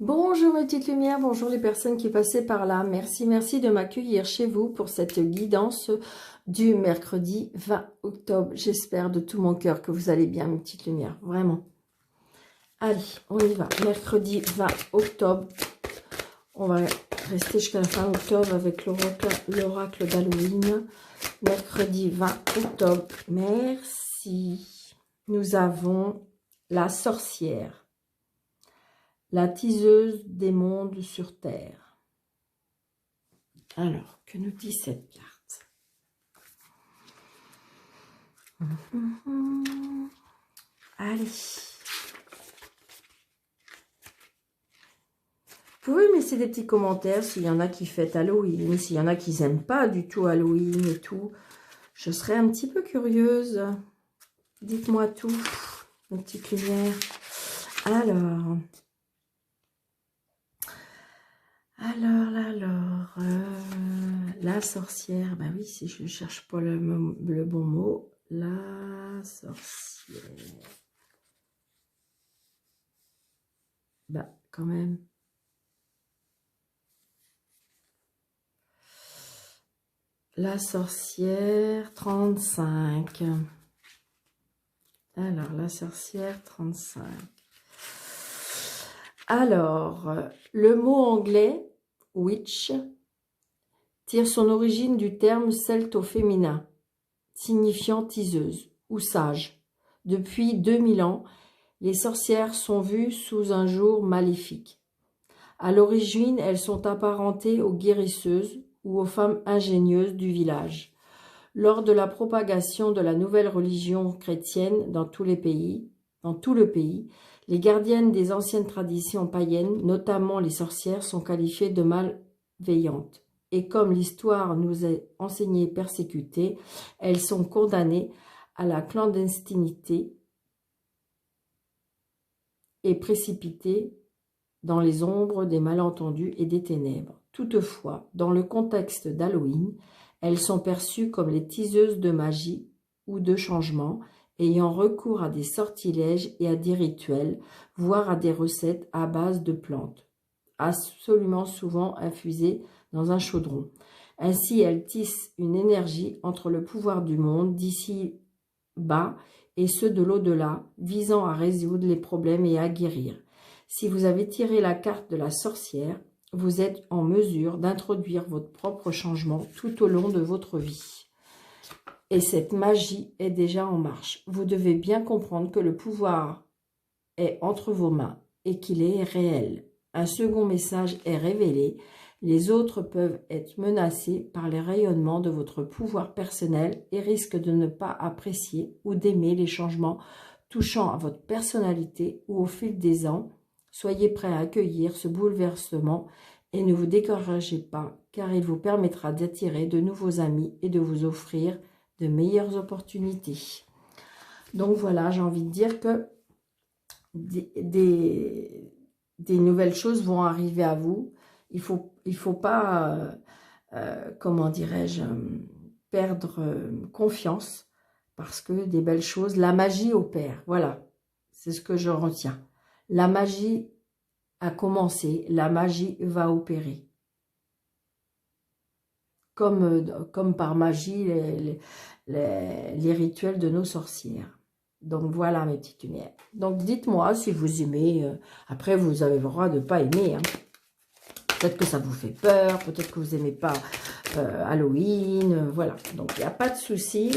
Bonjour mes petites lumières, bonjour les personnes qui passaient par là. Merci de m'accueillir chez vous pour cette guidance du mercredi 20 octobre. J'espère de tout mon cœur que vous allez bien mes petites lumières, vraiment. Allez, on y va. Mercredi 20 octobre. On va rester jusqu'à la fin octobre avec l'oracle d'Halloween. Mercredi 20 octobre. Merci. Nous avons la sorcière. La tiseuse des mondes sur Terre. Alors, que nous dit cette carte? Allez. Vous pouvez me laisser des petits commentaires s'il y en a qui fêtent Halloween, s'il y en a qui n'aiment pas du tout Halloween et tout. Je serais un petit peu curieuse. Dites-moi tout, mes petites lumières. Alors... la sorcière, bah oui, si je ne cherche pas le bon mot, la sorcière. Bah, quand même. La sorcière, 35. Alors, la sorcière, 35. Alors, le mot anglais, witch, tire son origine du terme celte au féminin, signifiant tiseuse ou sage. Depuis 2000 ans, les sorcières sont vues sous un jour maléfique. À l'origine, elles sont apparentées aux guérisseuses ou aux femmes ingénieuses du village. Lors de la propagation de la nouvelle religion chrétienne dans tout le pays, les gardiennes des anciennes traditions païennes, notamment les sorcières, sont qualifiées de malveillantes. Et comme l'histoire nous est enseignée persécutées, elles sont condamnées à la clandestinité et précipitées dans les ombres des malentendus et des ténèbres. Toutefois, dans le contexte d'Halloween, elles sont perçues comme les tiseuses de magie ou de changement, ayant recours à des sortilèges et à des rituels, voire à des recettes à base de plantes, absolument souvent infusées dans un chaudron. Ainsi, elles tissent une énergie entre le pouvoir du monde d'ici-bas et ceux de l'au-delà, visant à résoudre les problèmes et à guérir. Si vous avez tiré la carte de la sorcière, vous êtes en mesure d'introduire votre propre changement tout au long de votre vie. Et cette magie est déjà en marche. Vous devez bien comprendre que le pouvoir est entre vos mains et qu'il est réel. Un second message est révélé. Les autres peuvent être menacés par les rayonnements de votre pouvoir personnel et risquent de ne pas apprécier ou d'aimer les changements touchant à votre personnalité ou au fil des ans. Soyez prêts à accueillir ce bouleversement et ne vous découragez pas, car il vous permettra d'attirer de nouveaux amis et de vous offrir de meilleures opportunités. Donc voilà, j'ai envie de dire que des nouvelles choses vont arriver à vous. Il faut pas, comment dirais-je, perdre confiance, parce que des belles choses, la magie opère. Voilà, c'est ce que je retiens. La magie a commencé, la magie va opérer. Comme par magie, les rituels de nos sorcières. Donc voilà mes petites lumières. Donc dites-moi si vous aimez. Après, vous avez le droit de ne pas aimer. Hein. Peut-être que ça vous fait peur, peut-être que vous n'aimez pas Halloween. Voilà, donc il n'y a pas de souci.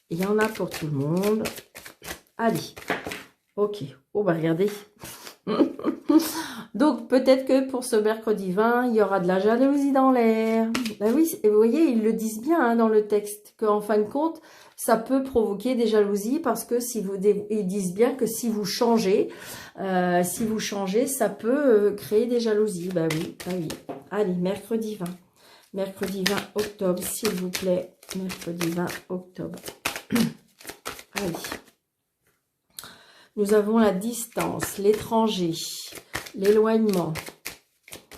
Il y en a pour tout le monde. Allez, ok. Oh bah regardez. Donc, peut-être que pour ce mercredi 20, il y aura de la jalousie dans l'air. Ben oui, vous voyez, ils le disent bien hein, dans le texte, qu'en fin de compte, ça peut provoquer des jalousies parce que ils disent bien que si vous changez, ça peut créer des jalousies. Ben oui, ben oui. Allez, mercredi 20. Mercredi 20 octobre, s'il vous plaît. Mercredi 20 octobre. Allez. Nous avons la distance, l'étranger, l'éloignement,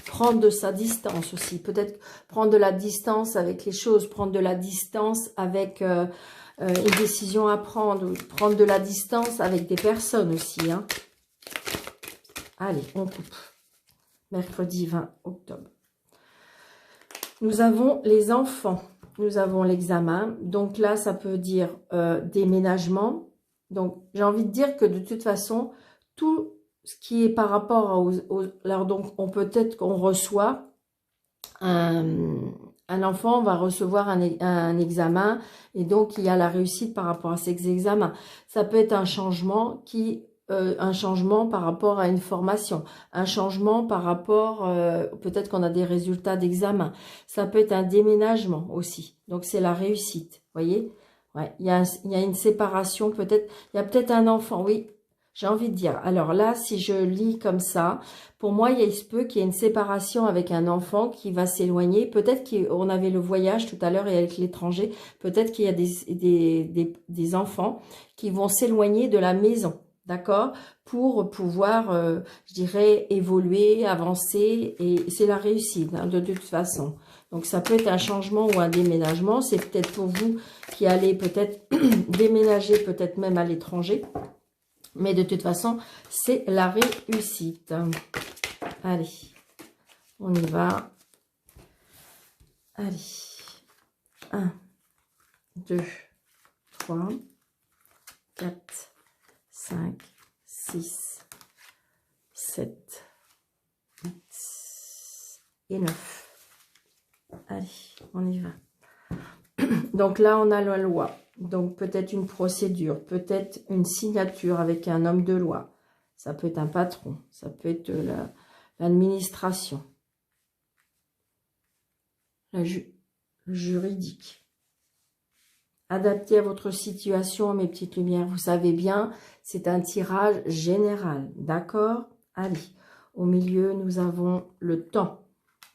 prendre de sa distance aussi, peut-être prendre de la distance avec les choses, prendre de la distance avec une décision à prendre, prendre de la distance avec des personnes aussi. Hein. Allez, on coupe. mercredi 20 octobre. Nous avons les enfants, nous avons l'examen. Donc là, ça peut dire déménagement. Donc, j'ai envie de dire que de toute façon, tout ce qui est par rapport alors donc, peut-être qu'on reçoit un enfant va recevoir un examen et donc il y a la réussite par rapport à ces examens. Ça peut être un changement un changement par rapport à une formation, un changement par rapport, peut-être qu'on a des résultats d'examen. Ça peut être un déménagement aussi. Donc c'est la réussite, voyez. Ouais, il y a une séparation peut-être. Il y a peut-être un enfant, oui. J'ai envie de dire. Alors là, si je lis comme ça, pour moi, il se peut qu'il y ait une séparation avec un enfant qui va s'éloigner. Peut-être qu'on avait le voyage tout à l'heure et avec l'étranger. Peut-être qu'il y a des enfants qui vont s'éloigner de la maison, d'accord? Pour pouvoir, je dirais, évoluer, avancer. Et c'est la réussite, hein, de toute façon. Donc, ça peut être un changement ou un déménagement. C'est peut-être pour vous qui allez peut-être déménager, peut-être même à l'étranger. Mais de toute façon, c'est la réussite. Allez, on y va. Allez. 1, 2, 3, 4, 5, 6, 7, 8 et 9. Allez, on y va. Donc là, on a la loi. Donc peut-être une procédure, peut-être une signature avec un homme de loi. Ça peut être un patron, ça peut être l'administration, la juridique. Adapté à votre situation, mes petites lumières. Vous savez bien, c'est un tirage général, d'accord? Allez, au milieu, nous avons le temps.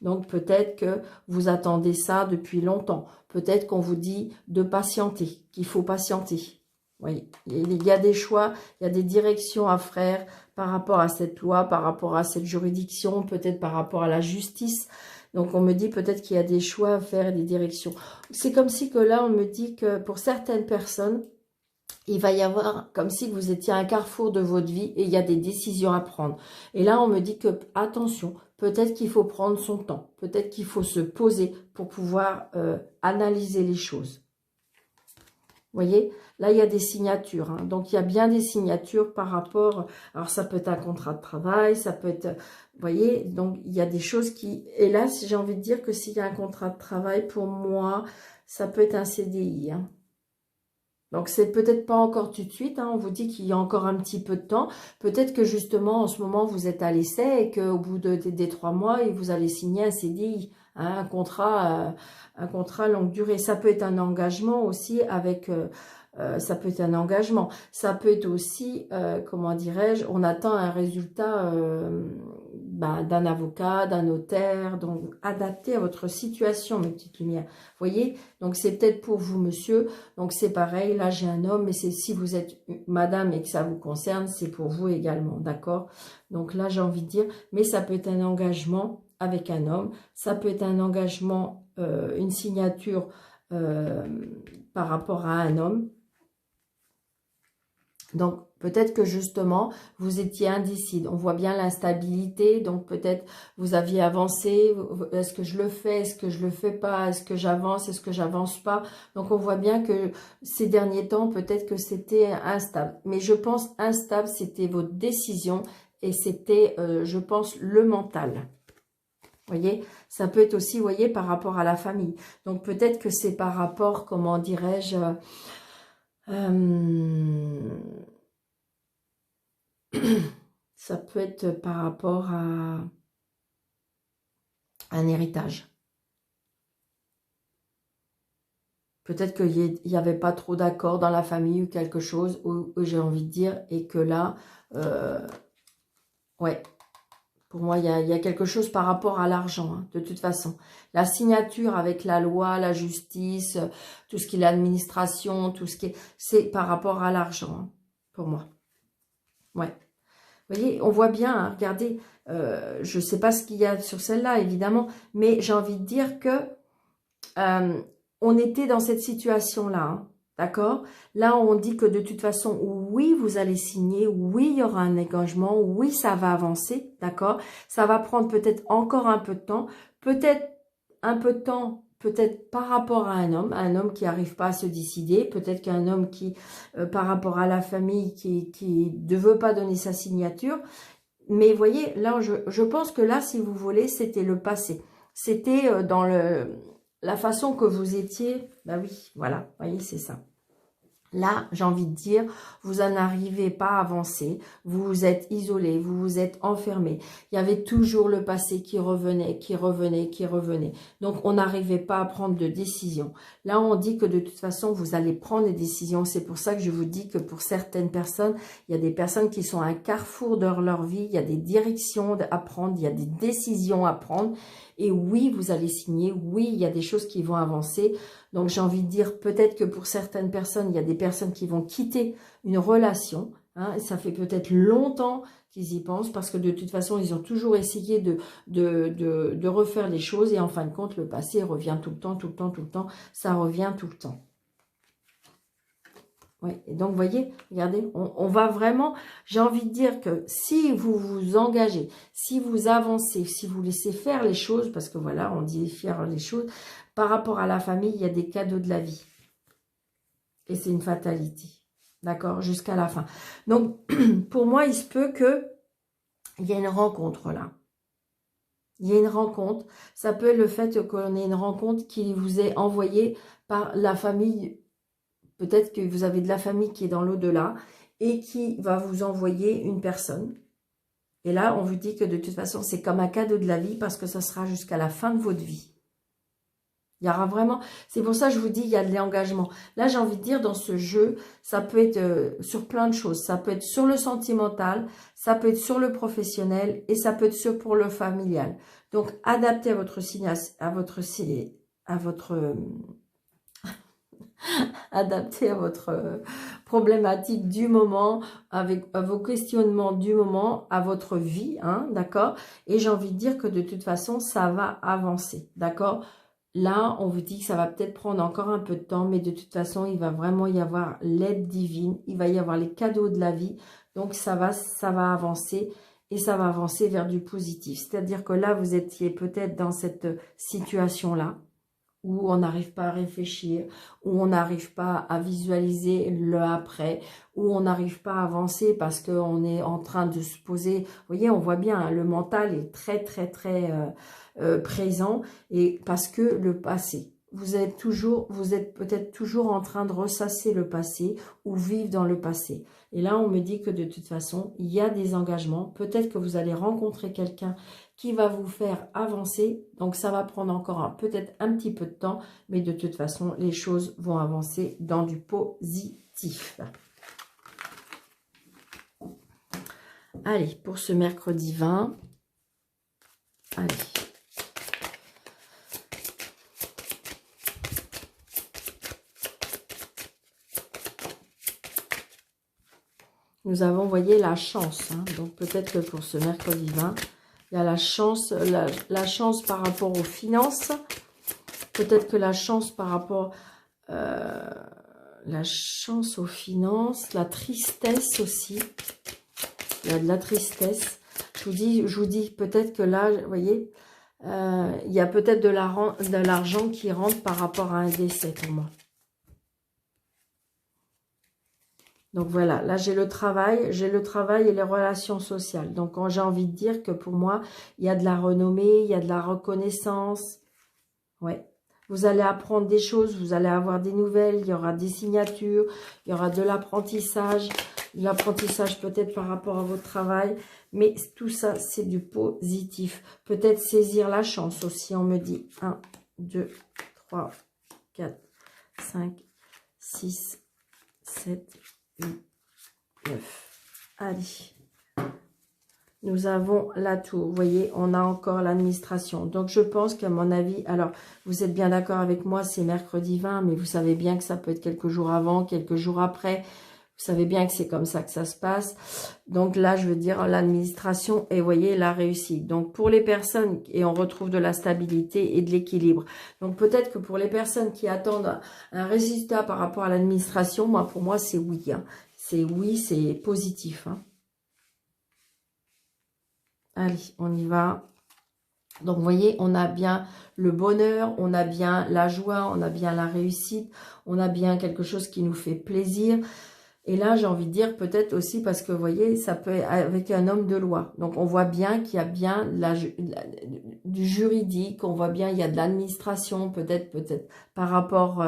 Donc, peut-être que vous attendez ça depuis longtemps. Peut-être qu'on vous dit de patienter, qu'il faut patienter. Oui, il y a des choix, il y a des directions à faire par rapport à cette loi, par rapport à cette juridiction, peut-être par rapport à la justice. Donc, on me dit peut-être qu'il y a des choix à faire et des directions. C'est comme si que là, on me dit que pour certaines personnes, il va y avoir comme si vous étiez à un carrefour de votre vie et il y a des décisions à prendre. Et là, on me dit que, attention, peut-être qu'il faut prendre son temps. Peut-être qu'il faut se poser pour pouvoir analyser les choses. Vous voyez, là, il y a des signatures. Hein. Donc, il y a bien des signatures par rapport... Alors, ça peut être un contrat de travail, ça peut être... Vous voyez, donc, il y a des choses qui... Et là, j'ai envie de dire que s'il y a un contrat de travail, pour moi, ça peut être un CDI. Hein. Donc, c'est peut-être pas encore tout de suite. Hein. On vous dit qu'il y a encore un petit peu de temps. Peut-être que, justement, en ce moment, vous êtes à l'essai et qu'au bout des 3 mois, vous allez signer un CDI. Hein, un contrat longue durée. Ça peut être un engagement aussi avec... ça peut être un engagement. Ça peut être aussi, comment dirais-je, on attend un résultat d'un avocat, d'un notaire, donc adapté à votre situation, mes petites lumières. Vous voyez, donc c'est peut-être pour vous, monsieur. Donc c'est pareil, là j'ai un homme, mais c'est si vous êtes madame et que ça vous concerne, c'est pour vous également, d'accord? Donc là j'ai envie de dire, mais ça peut être un engagement avec un homme, ça peut être un engagement, une signature par rapport à un homme. Donc, peut-être que justement, vous étiez indécis. On voit bien l'instabilité. Donc, peut-être vous aviez avancé. Est-ce que je le fais? Est-ce que je le fais pas? Est-ce que j'avance? Est-ce que j'avance pas? Donc, on voit bien que ces derniers temps, peut-être que c'était instable. Mais je pense instable, c'était votre décision et c'était, je pense, le mental. Vous voyez, ça peut être aussi, vous voyez, par rapport à la famille. Donc, peut-être que c'est par rapport, comment dirais-je... ça peut être par rapport à un héritage. Peut-être qu'il n'y avait pas trop d'accord dans la famille ou quelque chose, où j'ai envie de dire, et que là, ouais, pour moi, il y a quelque chose par rapport à l'argent, hein, de toute façon. La signature avec la loi, la justice, tout ce qui est l'administration, tout ce qui est... C'est par rapport à l'argent, hein, pour moi. Ouais. Vous voyez, on voit bien, hein, regardez, je ne sais pas ce qu'il y a sur celle-là, évidemment, mais j'ai envie de dire que on était dans cette situation-là. Hein. D'accord? Là, on dit que de toute façon, oui, vous allez signer, oui, il y aura un engagement, oui, ça va avancer, d'accord? Ça va prendre peut-être encore un peu de temps, peut-être un peu de temps, peut-être par rapport à un homme qui n'arrive pas à se décider, peut-être qu'un homme qui, par rapport à la famille, qui ne veut pas donner sa signature. Mais vous voyez, là, je pense que là, si vous voulez, c'était le passé. C'était dans la façon que vous étiez. Bah oui, voilà, vous voyez, c'est ça. Là, j'ai envie de dire, vous n'en arrivez pas à avancer, vous vous êtes isolé, vous vous êtes enfermé. Il y avait toujours le passé qui revenait, qui revenait, qui revenait. Donc, on n'arrivait pas à prendre de décision. Là, on dit que de toute façon, vous allez prendre des décisions. C'est pour ça que je vous dis que pour certaines personnes, il y a des personnes qui sont à un carrefour de leur vie, il y a des directions à prendre, il y a des décisions à prendre. Et oui, vous allez signer, oui, il y a des choses qui vont avancer. Donc, j'ai envie de dire, peut-être que pour certaines personnes, il y a des personnes qui vont quitter une relation. Hein, et ça fait peut-être longtemps qu'ils y pensent parce que de toute façon, ils ont toujours essayé de refaire les choses. Et en fin de compte, le passé revient tout le temps, tout le temps, tout le temps. Ça revient tout le temps. Oui, et donc, vous voyez, regardez, on va vraiment, j'ai envie de dire que si vous vous engagez, si vous avancez, si vous laissez faire les choses, parce que voilà, on dit faire les choses, par rapport à la famille, il y a des cadeaux de la vie. Et c'est une fatalité, d'accord, jusqu'à la fin. Donc, pour moi, il se peut qu'il y ait une rencontre là. Il y a une rencontre, ça peut être le fait qu'on ait une rencontre qui vous est envoyée par la famille. Peut-être que vous avez de la famille qui est dans l'au-delà et qui va vous envoyer une personne. Et là, on vous dit que de toute façon, c'est comme un cadeau de la vie parce que ça sera jusqu'à la fin de votre vie. Il y aura vraiment... C'est pour ça que je vous dis, il y a de l'engagement. Là, j'ai envie de dire, dans ce jeu, ça peut être sur plein de choses. Ça peut être sur le sentimental, ça peut être sur le professionnel et ça peut être sur pour le familial. Donc, adaptez à votre signe, adapté à votre problématique du moment, à vos questionnements du moment, à votre vie, hein, d'accord? Et j'ai envie de dire que de toute façon, ça va avancer, d'accord? Là, on vous dit que ça va peut-être prendre encore un peu de temps, mais de toute façon, il va vraiment y avoir l'aide divine, il va y avoir les cadeaux de la vie, donc ça va avancer et ça va avancer vers du positif. C'est-à-dire que là, vous étiez peut-être dans cette situation-là, où on n'arrive pas à réfléchir, où on n'arrive pas à visualiser le après, où on n'arrive pas à avancer parce qu'on est en train de se poser. Vous voyez, on voit bien, hein, le mental est très, très, très présent et parce que le passé. Vous êtes peut-être toujours en train de ressasser le passé ou vivre dans le passé. Et là, on me dit que de toute façon, il y a des engagements. Peut-être que vous allez rencontrer quelqu'un qui va vous faire avancer. Donc, ça va prendre encore peut-être un petit peu de temps, mais de toute façon, les choses vont avancer dans du positif. Allez, pour ce mercredi 20, allez. Nous avons, vous voyez, la chance. Hein. Donc, peut-être que pour ce mercredi 20, il y a la chance par rapport aux finances. Peut-être que la chance par rapport... la chance aux finances, la tristesse aussi. Il y a de la tristesse. Je vous dis peut-être que là, vous voyez, il y a peut-être de l'argent qui rentre par rapport à un décès pour moi. Donc voilà, là j'ai le travail et les relations sociales. Donc j'ai envie de dire que pour moi, il y a de la renommée, il y a de la reconnaissance. Ouais. Vous allez apprendre des choses, vous allez avoir des nouvelles, il y aura des signatures, il y aura de l'apprentissage peut-être par rapport à votre travail. Mais tout ça, c'est du positif. Peut-être saisir la chance aussi, on me dit 1, 2, 3, 4, 5, 6, 7, 8, 9. Allez. Nous avons la tour. Vous voyez, on a encore l'administration. Donc, je pense qu'à mon avis, alors, vous êtes bien d'accord avec moi, c'est mercredi 20, mais vous savez bien que ça peut être quelques jours avant, quelques jours après. Vous savez bien que c'est comme ça que ça se passe. Donc là, je veux dire l'administration et vous voyez la réussite. Donc pour les personnes, et on retrouve de la stabilité et de l'équilibre. Donc peut-être que pour les personnes qui attendent un résultat par rapport à l'administration, moi pour moi c'est oui. Hein. C'est oui, c'est positif. Hein. Allez, on y va. Donc, vous voyez, on a bien le bonheur, on a bien la joie, on a bien la réussite, on a bien quelque chose qui nous fait plaisir. Et là, j'ai envie de dire peut-être aussi parce que, vous voyez, ça peut être avec un homme de loi. Donc, on voit bien qu'il y a bien du juridique, on voit bien il y a de l'administration, peut-être par rapport,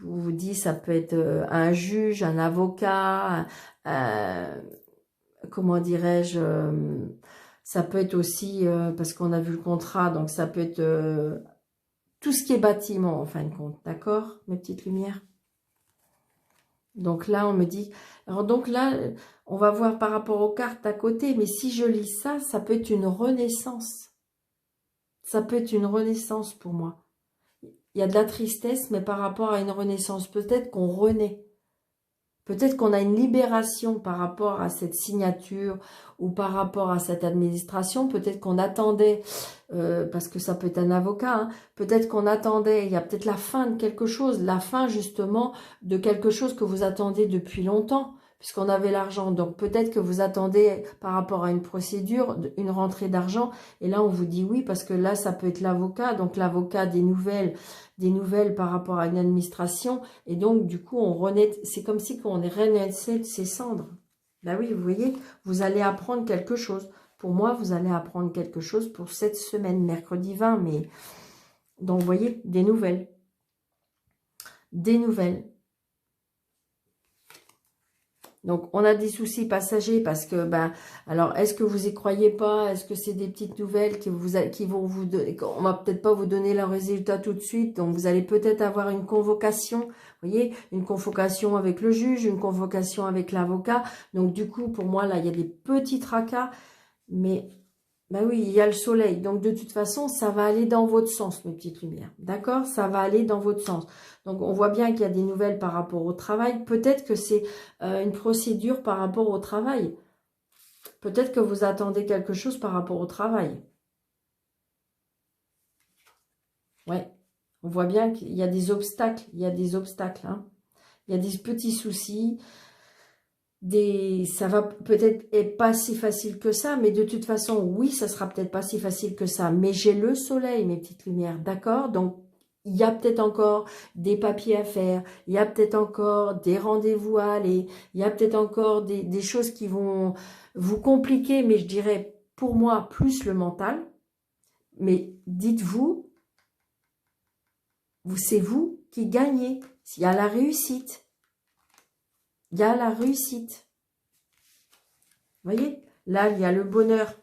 je vous dis, ça peut être un juge, un avocat, comment dirais-je, ça peut être aussi, parce qu'on a vu le contrat, donc ça peut être tout ce qui est bâtiment en fin de compte, d'accord, mes petites lumières. Donc là, on me dit, alors donc là, on va voir par rapport aux cartes à côté, mais si je lis ça, ça peut être une renaissance. Ça peut être une renaissance pour moi. Il y a de la tristesse, mais par rapport à une renaissance, peut-être qu'on renaît. Peut-être qu'on a une libération par rapport à cette signature ou par rapport à cette administration. Peut-être qu'on attendait, parce que ça peut être un avocat, hein, peut-être qu'on attendait, il y a peut-être la fin de quelque chose, la fin justement de quelque chose que vous attendez depuis longtemps, puisqu'on avait l'argent. Donc peut-être que vous attendez par rapport à une procédure, une rentrée d'argent, et là on vous dit oui, parce que là ça peut être l'avocat, donc l'avocat des nouvelles par rapport à une administration, et donc du coup on renaît, c'est comme si on renaissait de ses cendres. Ben oui, vous voyez, vous allez apprendre quelque chose. Pour moi, vous allez apprendre quelque chose pour cette semaine, mercredi 20, mais donc vous voyez, des nouvelles. Des nouvelles. Donc, on a des soucis passagers parce que, ben, alors, est-ce que vous y croyez pas? Est-ce que c'est des petites nouvelles qui vont vous donner, on va peut-être pas vous donner le résultat tout de suite, donc vous allez peut-être avoir une convocation, vous voyez, une convocation avec le juge, une convocation avec l'avocat. Donc, du coup, pour moi, là, il y a des petits tracas, mais, ben oui, il y a le soleil. Donc, de toute façon, ça va aller dans votre sens, mes petites lumières. D'accord? Ça va aller dans votre sens. Donc, on voit bien qu'il y a des nouvelles par rapport au travail. Peut-être que c'est une procédure par rapport au travail. Peut-être que vous attendez quelque chose par rapport au travail. Ouais. On voit bien qu'il y a des obstacles. Il y a des obstacles. Hein. Il y a des petits soucis. Ça va peut-être être pas si facile que ça, mais de toute façon, oui, ça sera peut-être pas si facile que ça. Mais j'ai le soleil, mes petites lumières, d'accord? Donc, il y a peut-être encore des papiers à faire, il y a peut-être encore des rendez-vous à aller, il y a peut-être encore des choses qui vont vous compliquer, mais je dirais, pour moi, plus le mental. Mais dites-vous, c'est vous qui gagnez. Il y a la réussite. Il y a la réussite. Vous voyez? Là, il y a le bonheur.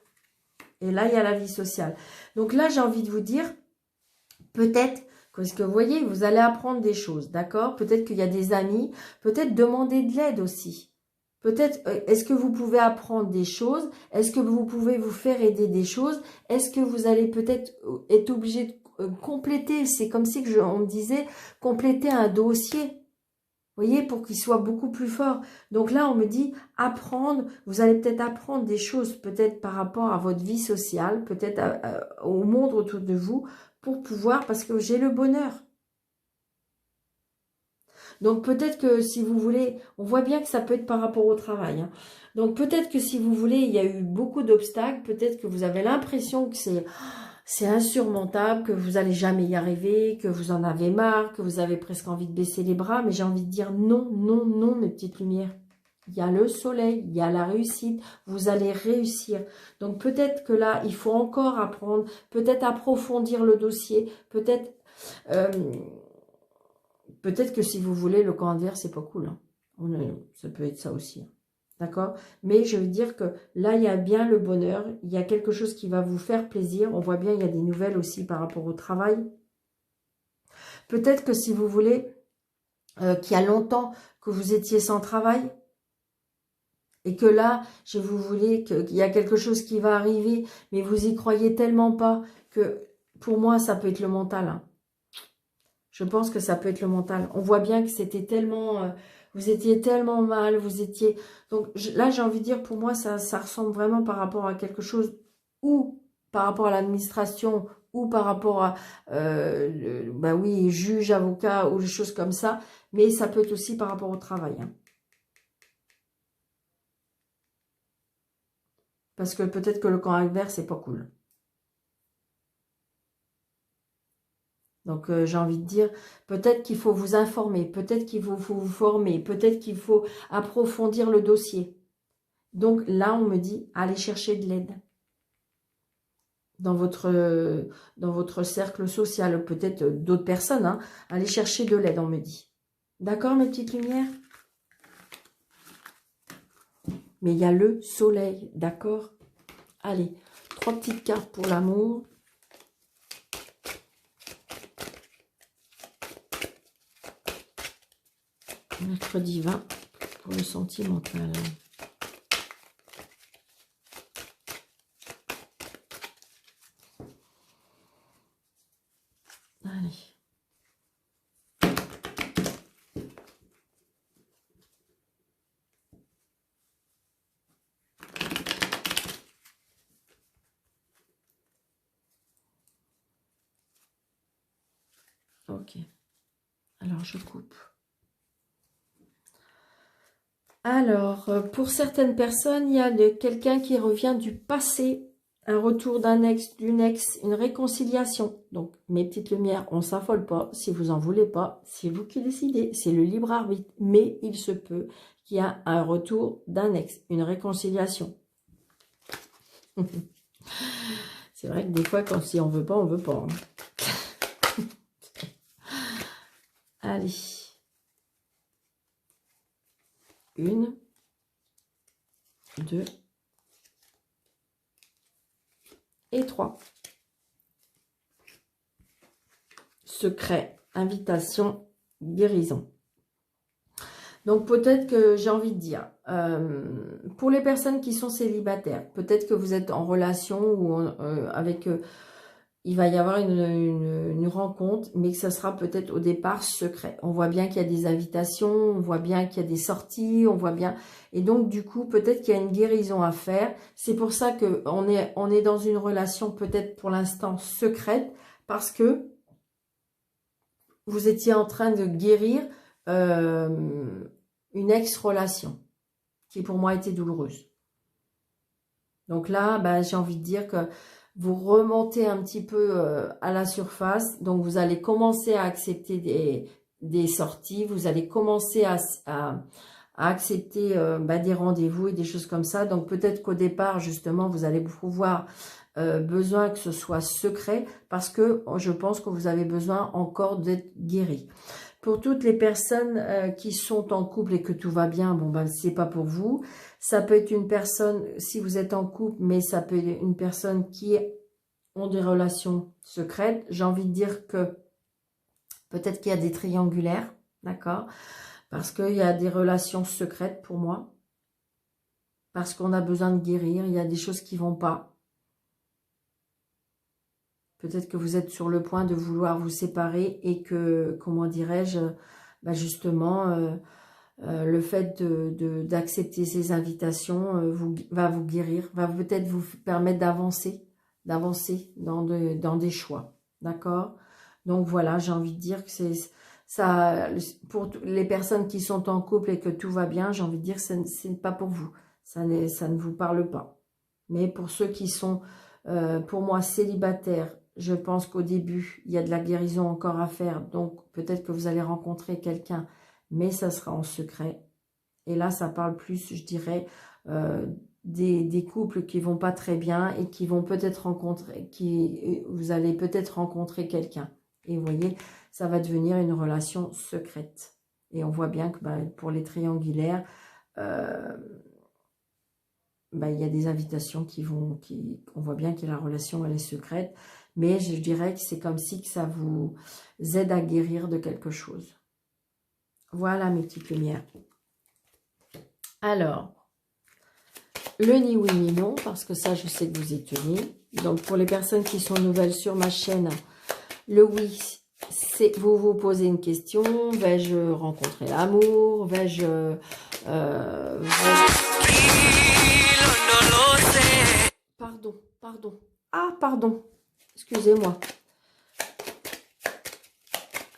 Et là, il y a la vie sociale. Donc là, j'ai envie de vous dire, peut-être, parce que vous voyez, vous allez apprendre des choses, d'accord? Peut-être qu'il y a des amis, peut-être demander de l'aide aussi. Peut-être, est-ce que vous pouvez apprendre des choses? Est-ce que vous pouvez vous faire aider des choses? Est-ce que vous allez peut-être être obligé de compléter? C'est comme si on me disait, compléter un dossier. Vous voyez, pour qu'il soit beaucoup plus fort. Donc là, on me dit, apprendre, vous allez peut-être apprendre des choses, peut-être par rapport à votre vie sociale, peut-être au monde autour de vous, pour pouvoir, parce que j'ai le bonheur. Donc peut-être que si vous voulez, on voit bien que ça peut être par rapport au travail. Hein. Donc peut-être que si vous voulez, il y a eu beaucoup d'obstacles, peut-être que vous avez l'impression que c'est insurmontable, que vous n'allez jamais y arriver, que vous en avez marre, que vous avez presque envie de baisser les bras, mais j'ai envie de dire non, non, non, mes petites lumières. Il y a le soleil, il y a la réussite, vous allez réussir. Donc peut-être que là, il faut encore apprendre, peut-être approfondir le dossier, peut-être que si vous voulez, le camp adverse, c'est pas cool. Hein. Ça peut être ça aussi. Hein. D'accord? Mais je veux dire que là, il y a bien le bonheur. Il y a quelque chose qui va vous faire plaisir. On voit bien, il y a des nouvelles aussi par rapport au travail. Peut-être que si vous voulez, qu'il y a longtemps que vous étiez sans travail, et que là, vous voulez qu'il y a quelque chose qui va arriver, mais vous y croyez tellement pas que, pour moi, ça peut être le mental. Hein. Je pense que ça peut être le mental. On voit bien que c'était tellement... Vous étiez tellement mal, vous étiez... Donc là, j'ai envie de dire, pour moi, ça ressemble vraiment par rapport à quelque chose, ou par rapport à l'administration, ou par rapport à, bah oui, juge, avocat, ou des choses comme ça. Mais ça peut être aussi par rapport au travail. Hein. Parce que peut-être que le camp adverse, c'est pas cool. Donc, j'ai envie de dire, peut-être qu'il faut vous informer, peut-être qu'il faut vous former, peut-être qu'il faut approfondir le dossier. Donc, là, on me dit, allez chercher de l'aide dans votre cercle social, peut-être d'autres personnes. Hein. Allez chercher de l'aide, on me dit. D'accord, mes petites lumières? Mais il y a le soleil, d'accord? Allez, 3 petites cartes pour l'amour. Mercredi 20 pour le sentimental. Allez. Ok. Alors, je coupe. Alors, pour certaines personnes, il y a quelqu'un qui revient du passé, un retour d'un ex, d'une ex, une réconciliation. Donc, mes petites lumières, on ne s'affole pas. Si vous n'en voulez pas, c'est vous qui décidez. C'est le libre arbitre. Mais il se peut qu'il y ait un retour d'un ex, une réconciliation. C'est vrai que des fois, quand si on veut pas, on veut pas. Hein. Allez. 1, 2 et 3. Secret, invitation, guérison. Donc peut-être que j'ai envie de dire, pour les personnes qui sont célibataires, peut-être que vous êtes en relation ou avec... il va y avoir une rencontre, mais que ça sera peut-être au départ secret. On voit bien qu'il y a des invitations, on voit bien qu'il y a des sorties, on voit bien... Et donc, du coup, peut-être qu'il y a une guérison à faire. C'est pour ça qu'on est dans une relation peut-être pour l'instant secrète, parce que vous étiez en train de guérir une ex-relation qui, pour moi, était douloureuse. Donc là, bah, j'ai envie de dire que vous remontez un petit peu à la surface. Donc, vous allez commencer à accepter des sorties. Vous allez commencer à accepter bah, des rendez-vous et des choses comme ça. Donc, peut-être qu'au départ, justement, vous allez pouvoir besoin que ce soit secret parce que je pense que vous avez besoin encore d'être guéri. Pour toutes les personnes qui sont en couple et que tout va bien, bon ben c'est pas pour vous. Ça peut être une personne, si vous êtes en couple, mais ça peut être une personne qui ont des relations secrètes. J'ai envie de dire que peut-être qu'il y a des triangulaires, d'accord? Parce qu'il y a des relations secrètes pour moi. Parce qu'on a besoin de guérir, il y a des choses qui vont pas. Peut-être que vous êtes sur le point de vouloir vous séparer et que, comment dirais-je, bah justement, le fait d'accepter ces invitations va vous guérir, va peut-être vous permettre d'avancer dans des choix. D'accord? Donc voilà, j'ai envie de dire que c'est ça, pour les personnes qui sont en couple et que tout va bien, j'ai envie de dire que ce n'est pas pour vous. Ça ne vous parle pas. Mais pour ceux qui sont, pour moi, célibataires, je pense qu'au début, il y a de la guérison encore à faire. Donc, peut-être que vous allez rencontrer quelqu'un, mais ça sera en secret. Et là, ça parle plus, je dirais, des couples qui vont pas très bien et qui vont peut-être rencontrer, vous allez peut-être rencontrer quelqu'un. Et vous voyez, ça va devenir une relation secrète. Et on voit bien que bah, pour les triangulaires, bah, il y a des invitations on voit bien que la relation elle est secrète, mais je dirais que c'est comme si que ça vous aide à guérir de quelque chose. Voilà mes petites lumières. Alors, le ni oui ni non, parce que ça je sais que vous y tenez. Donc pour les personnes qui sont nouvelles sur ma chaîne, le oui Vous vous posez une question, vais-je rencontrer l'amour, Pardon, pardon. Ah, pardon, excusez-moi.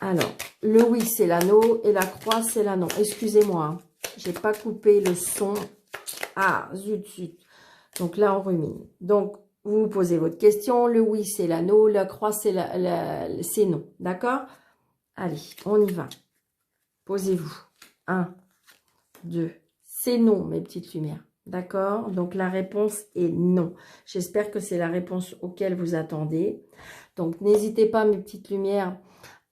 Alors, le oui, c'est l'anneau et la croix, c'est l'anneau. Excusez-moi, hein. J'ai pas coupé le son. Ah, zut, zut. Donc là, on rumine. Donc, vous posez votre question. Le oui, c'est l'anneau. La croix, c'est c'est non. D'accord? Allez, on y va. Posez-vous. 1, 2. C'est non, mes petites lumières. D'accord? Donc, la réponse est non. J'espère que c'est la réponse auquel vous attendez. Donc, n'hésitez pas, mes petites lumières,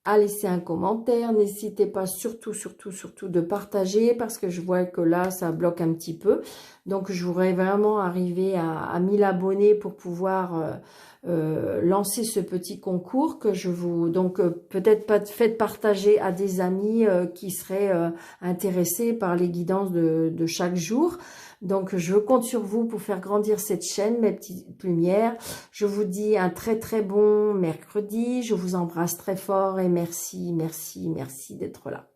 à laisser un commentaire. N'hésitez pas surtout de partager parce que je vois que là, ça bloque un petit peu. Donc, je voudrais vraiment arriver à 1000 abonnés pour pouvoir lancer ce petit concours que je vous... Donc, peut-être pas faites partager à des amis qui seraient intéressés par les guidances de chaque jour. Donc, je compte sur vous pour faire grandir cette chaîne, mes petites lumières. Je vous dis un très bon mercredi. Je vous embrasse très fort et merci d'être là.